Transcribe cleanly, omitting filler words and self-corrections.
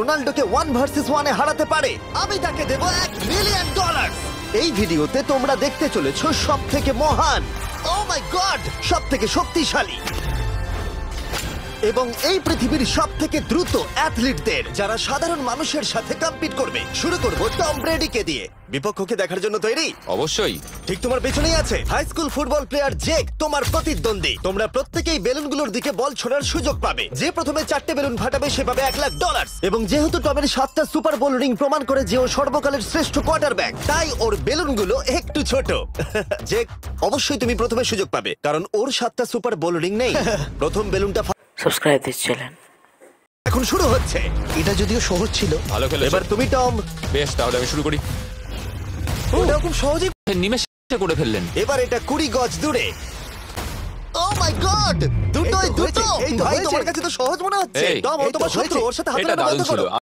রোনাল্ডোকে 1 versus 1 এ হারাতে পারে আমি তাকে দেব $1 মিলিয়ন। এই ভিডিওতে তোমরা দেখতে চলেছো সব থেকে মহান, ও মাই গড, সব থেকে শক্তিশালী এবং এই পৃথিবীর সব থেকে দ্রুত অ্যাথলিটদের, যারা সাধারণ মানুষের সাথে কম্পিট করবে। শুরু করব টম ব্রেডিকে দিয়ে। বিপক্ষকে দেখার জন্য তৈরি? অবশ্যই। ঠিক তোমার পেছনেই আছে high school football player Jake, তোমার প্রতিদ্বন্দ্বী। তোমরা প্রত্যেকেই বেলুনগুলোর দিকে বল ছোড়ার সুযোগ পাবে। যে প্রথমে 4টে বেলুন ফাটাবে সে পাবে $1,00,000। এবং যেহেতু টমের 7টা সুপার বোল রিং প্রমাণ করে যে ও সর্বকালের শ্রেষ্ঠ কোয়ার্টারব্যাক, তাই ওর বেলুনগুলো একটু ছোট। জেক, অবশ্যই তুমি প্রথমে সুযোগ পাবে, কারণ ওর 7টা সুপার বোল রিং নেই। প্রথম বেলুনটা Subscribe this channel. এখন শুরু হচ্ছে। এটা যদিও সহজ ছিল। ভালো খেলেছো। এবার তুমি টম। বেশ, তাহলে আমি শুরু করি। ওটা খুব সহজেই। নিমেষে করে ফেললেন। এবার এটা 20 গজ দূরে। ও মাই গড, দুটোই দুটো। এই ভাই, তোমার কাছে তো সহজ মনে হচ্ছে। এই, টম, ও তোমার শত্রু, ওর সাথে হাত এটা মেলানো বন্ধ দারুণ ছিল। করো।